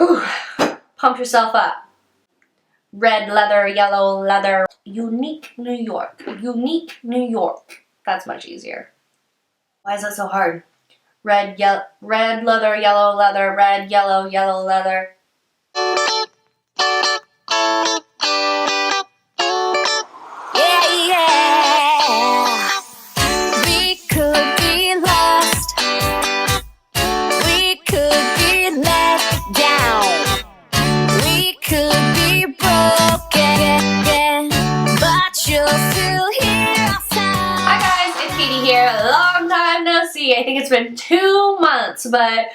Whew. Pump yourself up. Red leather, yellow leather. Unique New York. Unique New York. That's much easier. Why is that so hard? Red leather, yellow leather, red, yellow, yellow leather. I think it's been 2 months, but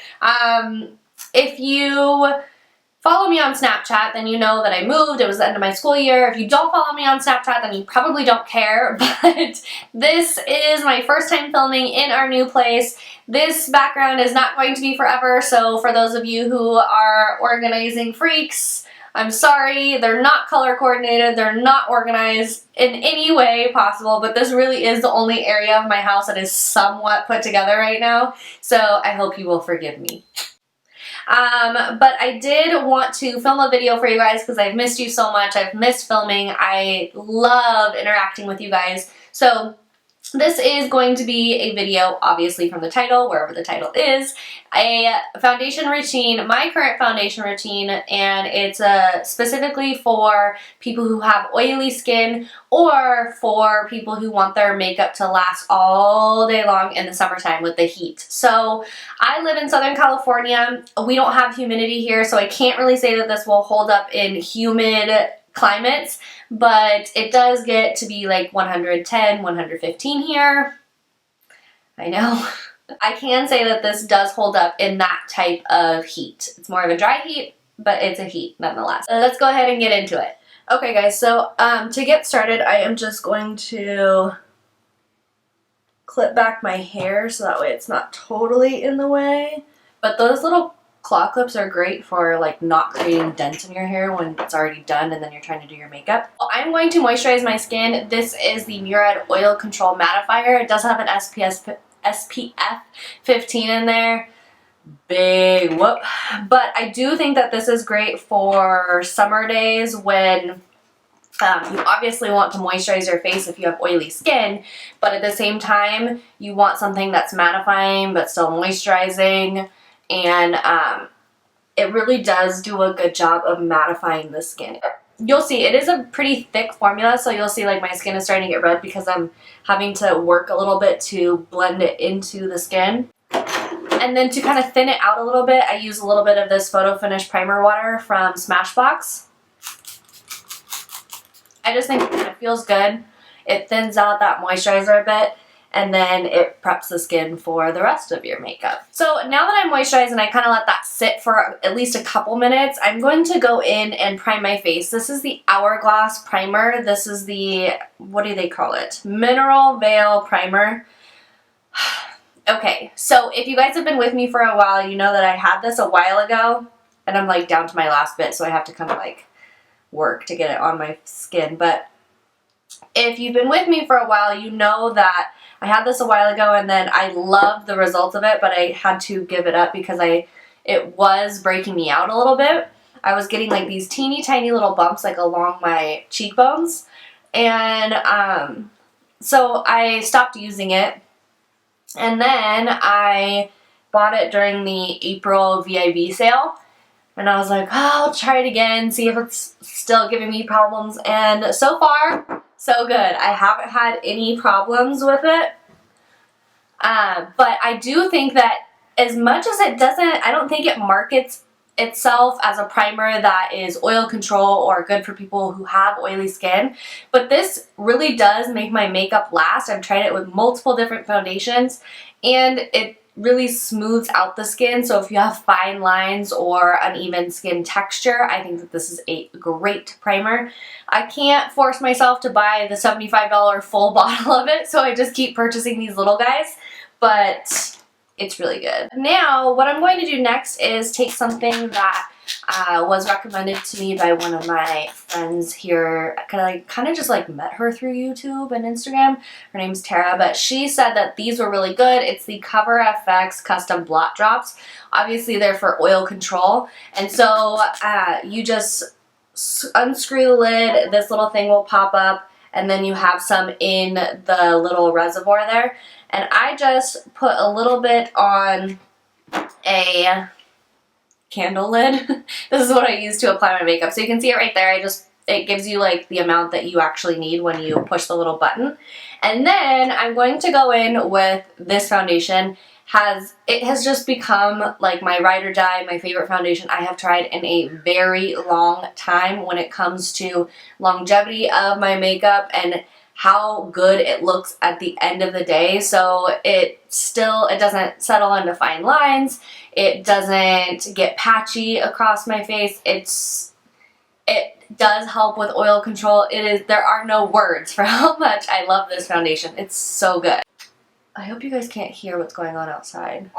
if you follow me on Snapchat, then you know that I moved. It was the end of my school year. If you don't follow me on Snapchat, then you probably don't care, but this is my first time filming in our new place. This background is not going to be forever, so for those of you who are organizing freaks, I'm sorry, they're not color coordinated, they're not organized in any way possible, but this really is the only area of my house that is somewhat put together right now, so I hope you will forgive me. But I did want to film a video for you guys because I've missed you so much. I've missed filming. I love interacting with you guys. So this is going to be a video, obviously from the title, wherever the title is, a foundation routine, my current foundation routine, and it's specifically for people who have oily skin or for people who want their makeup to last all day long in the summertime with the heat. So I live in Southern California. We don't have humidity here, so I can't really say that this will hold up in humid climates, but it does get to be like 110, 115 here. I know. I can say that this does hold up in that type of heat. It's more of a dry heat, but it's a heat nonetheless. Let's go ahead and get into it. Okay guys, so to get started, I am just going to clip back my hair so that way it's not totally in the way. But those little claw clips are great for like not creating dents in your hair when it's already done and then you're trying to do your makeup. Well, I'm going to moisturize my skin. This is the Murad Oil Control Mattifier. It does have an SPF 15 in there. Big whoop. But I do think that this is great for summer days when you obviously want to moisturize your face if you have oily skin, but at the same time you want something that's mattifying but still moisturizing. And it really does do a good job of mattifying the skin. You'll see it is a pretty thick formula, so you'll see like my skin is starting to get red because I'm having to work a little bit to blend it into the skin. And then to kind of thin it out a little bit, I use a little bit of this Photo Finish Primer Water from Smashbox. I just think it feels good. It thins out that moisturizer a bit, and then it preps the skin for the rest of your makeup. So now that I'm moisturized and I kind of let that sit for at least a couple minutes, I'm going to go in and prime my face. This is the Hourglass Primer. This is the, what do they call it? Mineral Veil Primer. Okay, so if you guys have been with me for a while, you know that I had this a while ago, and I'm like down to my last bit, so I have to kind of like work to get it on my skin. But if you've been with me for a while, you know that I had this a while ago and then I loved the results of it, but I had to give it up because it was breaking me out a little bit. I was getting like these teeny tiny little bumps like along my cheekbones, and so I stopped using it, and then I bought it during the April VIB sale. And I was like, oh, I'll try it again, see if it's still giving me problems. And so far, so good. I haven't had any problems with it. But I do think that as much as it doesn't, I don't think it markets itself as a primer that is oil control or good for people who have oily skin. But this really does make my makeup last. I've tried it with multiple different foundations, and it really smooths out the skin. So if you have fine lines or uneven skin texture, I think that this is a great primer. I can't force myself to buy the $75 full bottle of it, so I just keep purchasing these little guys, but it's really good. Now, what I'm going to do next is take something that was recommended to me by one of my friends here. I kind of just like met her through YouTube and Instagram. Her name's Tara, but she said that these were really good. It's the Cover FX Custom Blot Drops. Obviously they're for oil control, and so you just unscrew the lid, this little thing will pop up, and then you have some in the little reservoir there. And I just put a little bit on a candle lid. This is what I use to apply my makeup. So you can see it right there. It gives you like the amount that you actually need when you push the little button. And then I'm going to go in with this foundation. It has just become like my ride or die, my favorite foundation I have tried in a very long time when it comes to longevity of my makeup and how good it looks at the end of the day. So it doesn't settle into fine lines. It doesn't get patchy across my face. It does help with oil control. There are no words for how much I love this foundation. It's so good. I hope you guys can't hear what's going on outside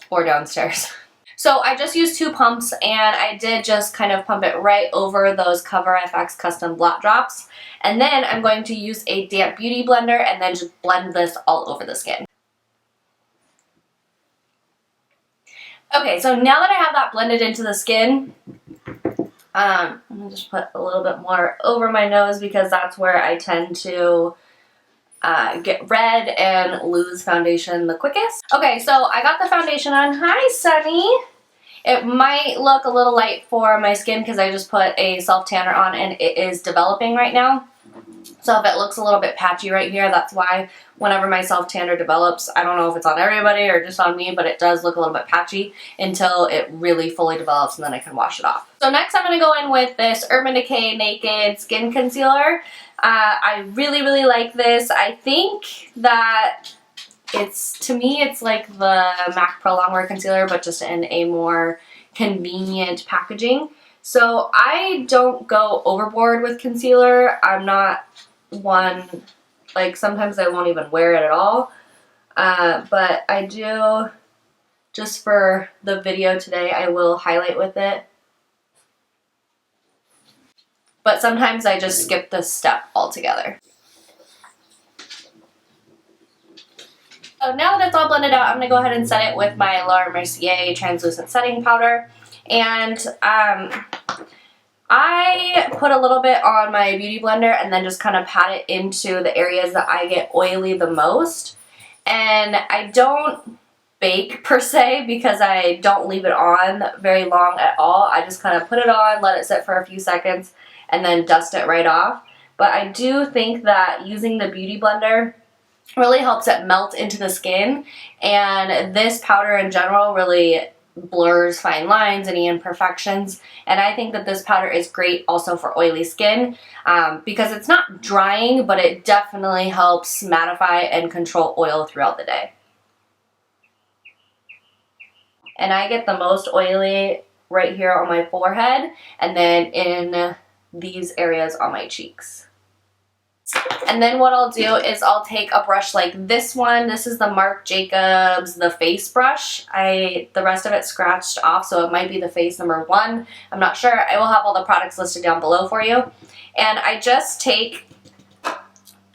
or downstairs. So I just used 2 pumps, and I did just kind of pump it right over those Cover FX Custom Blot Drops. And then I'm going to use a damp beauty blender and then just blend this all over the skin. Okay, so now that I have that blended into the skin, I'm going to just put a little bit more over my nose because that's where I tend to get red and lose foundation the quickest. Okay, so I got the foundation on. Hi, Sunny. It might look a little light for my skin because I just put a self tanner on and it is developing right now. So if it looks a little bit patchy right here, that's why whenever my self tanner develops, I don't know if it's on everybody or just on me, but it does look a little bit patchy until it really fully develops, and then I can wash it off. So next I'm going to go in with this Urban Decay Naked Skin Concealer. I really, really like this. I think that to me, it's like the MAC Pro Longwear Concealer, but just in a more convenient packaging. So I don't go overboard with concealer. I'm not one, like sometimes I won't even wear it at all. But I do, just for the video today, I will highlight with it. But sometimes I just skip this step altogether. So now that it's all blended out, I'm going to go ahead and set it with my Laura Mercier Translucent Setting Powder. And I put a little bit on my beauty blender and then just kind of pat it into the areas that I get oily the most. And I don't bake per se because I don't leave it on very long at all. I just kind of put it on, let it sit for a few seconds, and then dust it right off. But I do think that using the beauty blender really helps it melt into the skin, and this powder in general really blurs fine lines, any imperfections, and I think that this powder is great also for oily skin because it's not drying, but it definitely helps mattify and control oil throughout the day. And I get the most oily right here on my forehead and then in these areas on my cheeks. And then what I'll do is I'll take a brush like this one. This is the Marc Jacobs, the face brush. The rest of it scratched off, so it might be the face #1. I'm not sure. I will have all the products listed down below for you. And I just take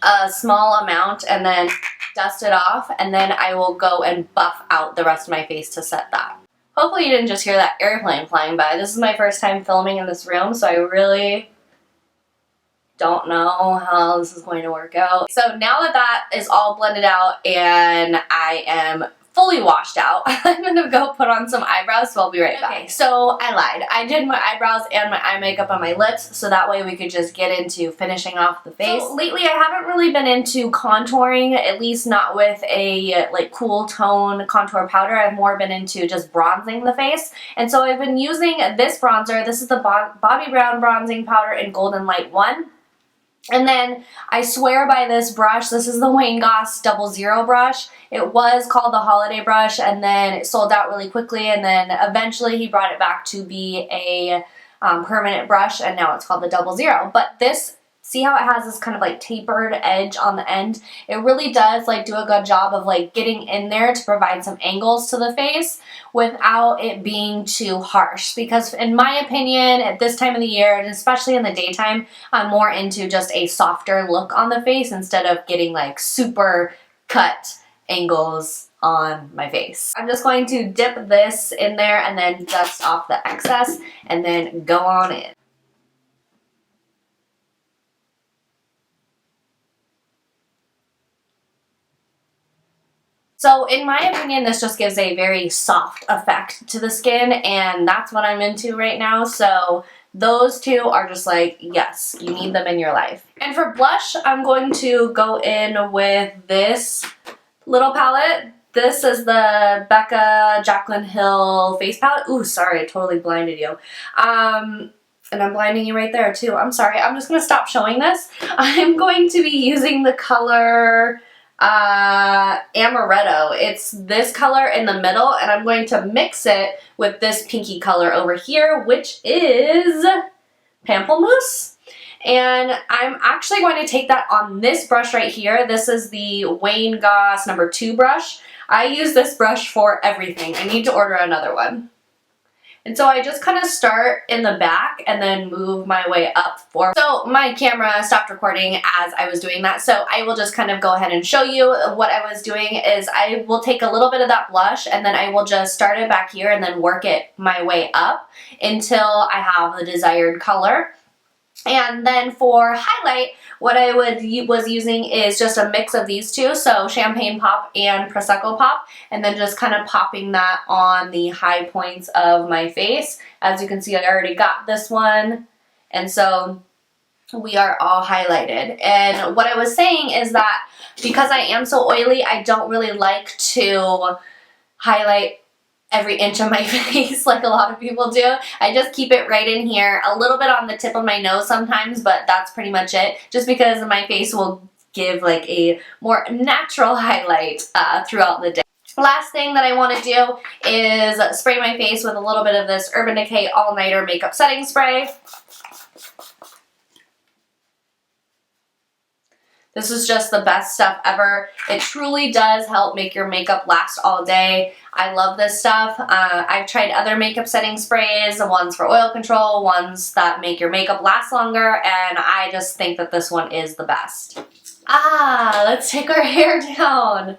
a small amount and then dust it off, and then I will go and buff out the rest of my face to set that. Hopefully you didn't just hear that airplane flying by. This is my first time filming in this room, so I really don't know how this is going to work out. So now that that is all blended out and I am fully washed out, I'm gonna go put on some eyebrows, so I'll be right back. Okay, so I lied. I did my eyebrows and my eye makeup on my lips, so that way we could just get into finishing off the face. So lately I haven't really been into contouring, at least not with a like cool tone contour powder. I've more been into just bronzing the face, and so I've been using this bronzer. This is the Bobbi Brown bronzing powder in Golden Light 1. And then I swear by this brush. This is the Wayne Goss 00 brush. It was called the Holiday brush, and then it sold out really quickly, and then eventually he brought it back to be a permanent brush, and now it's called the 00. But this See how it has this kind of like tapered edge on the end? It really does like do a good job of like getting in there to provide some angles to the face without it being too harsh, because in my opinion at this time of the year, and especially in the daytime, I'm more into just a softer look on the face instead of getting like super cut angles on my face. I'm just going to dip this in there and then dust off the excess and then go on in. So in my opinion, this just gives a very soft effect to the skin, and that's what I'm into right now. So those two are just like, yes, you need them in your life. And for blush, I'm going to go in with this little palette. This is the Becca Jaclyn Hill face palette. Ooh, sorry, I totally blinded you. And I'm blinding you right there too. I'm sorry. I'm just going to stop showing this. I'm going to be using the color Amaretto. It's this color in the middle, and I'm going to mix it with this pinky color over here, which is Pamplemousse. And I'm actually going to take that on this brush right here. This is the Wayne Goss number 2 brush. I use this brush for everything. I need to order another one. And so I just kind of start in the back and then move my way up forward. So my camera stopped recording as I was doing that, so I will just kind of go ahead and show you what I was doing. Is I will take a little bit of that blush and then I will just start it back here and then work it my way up until I have the desired color. And then for highlight, what I was using is just a mix of these two, so Champagne Pop and Prosecco Pop, and then just kind of popping that on the high points of my face. As you can see, I already got this one, and so we are all highlighted. And what I was saying is that because I am so oily, I don't really like to highlight every inch of my face like a lot of people do. I just keep it right in here, a little bit on the tip of my nose sometimes, but that's pretty much it, just because my face will give like a more natural highlight throughout the day. Last thing that I want to do is spray my face with a little bit of this Urban Decay All Nighter Makeup Setting Spray. This is just the best stuff ever. It truly does help make your makeup last all day. I love this stuff. I've tried other makeup setting sprays, ones for oil control, ones that make your makeup last longer, and I just think that this one is the best. Let's take our hair down.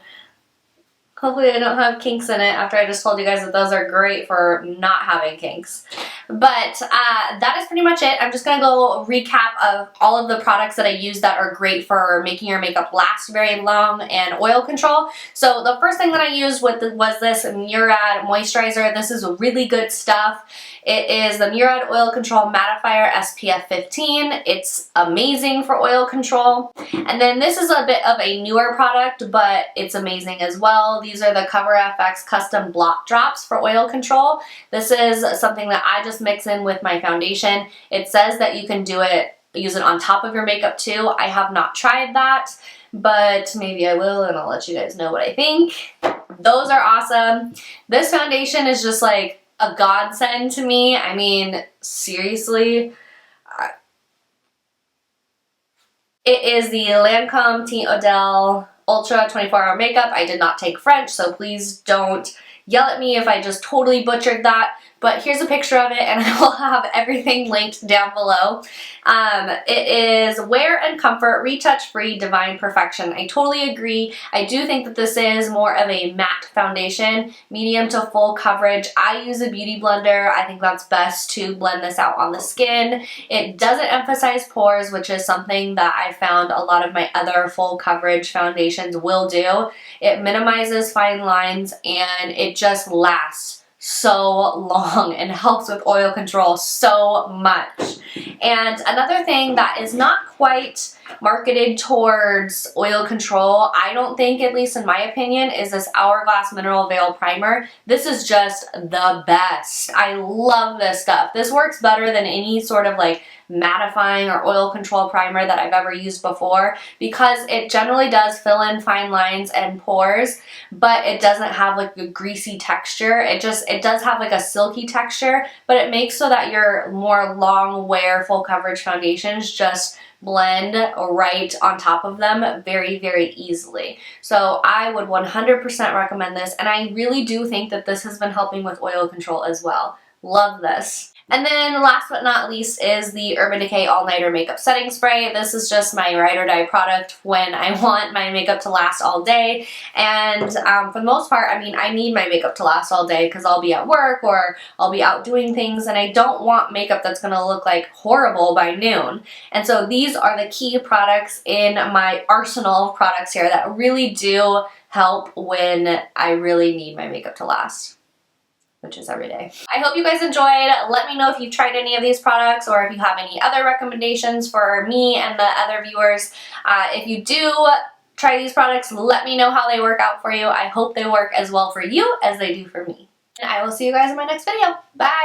Hopefully I don't have kinks in it after I just told you guys that those are great for not having kinks. But that is pretty much it. I'm just going to go recap of all of the products that I use that are great for making your makeup last very long and oil control. So the first thing that I used was this Murad moisturizer. This is really good stuff. It is the Murad Oil Control Mattifier SPF 15. It's amazing for oil control. And then this is a bit of a newer product, but it's amazing as well. These are the Cover FX Custom Blot Drops for oil control. This is something that I just mix in with my foundation. It says that you can use it on top of your makeup too. I have not tried that, but maybe I will, and I'll let you guys know what I think. Those are awesome. This foundation is just like a godsend to me. I mean, seriously. It is the Lancome Teint Odell Ultra 24-Hour Makeup. I did not take French, so please don't yell at me if I just totally butchered that. But here's a picture of it, and I will have everything linked down below. It is Wear and Comfort, Retouch-Free, Divine Perfection. I totally agree. I do think that this is more of a matte foundation, medium to full coverage. I use a beauty blender. I think that's best to blend this out on the skin. It doesn't emphasize pores, which is something that I found a lot of my other full coverage foundations will do. It minimizes fine lines, and it just lasts so long and helps with oil control so much. And another thing that is not quite marketed towards oil control, I don't think, at least in my opinion, is this Hourglass Mineral Veil Primer. This is just the best. I love this stuff. This works better than any sort of like mattifying or oil control primer that I've ever used before, because it generally does fill in fine lines and pores, but it doesn't have like a greasy texture. It does have like a silky texture, but it makes so that your more long wear full coverage foundations just blend right on top of them very, very easily. So I would 100% recommend this, and I really do think that this has been helping with oil control as well. Love this. And then last but not least is the Urban Decay All Nighter Makeup Setting Spray. This is just my ride or die product when I want my makeup to last all day. And for the most part, I mean, I need my makeup to last all day because I'll be at work or I'll be out doing things, and I don't want makeup that's going to look like horrible by noon. And so these are the key products in my arsenal of products here that really do help when I really need my makeup to last, which is every day. I hope you guys enjoyed. Let me know if you've tried any of these products or if you have any other recommendations for me and the other viewers. If you do try these products, let me know how they work out for you. I hope they work as well for you as they do for me. And I will see you guys in my next video. Bye!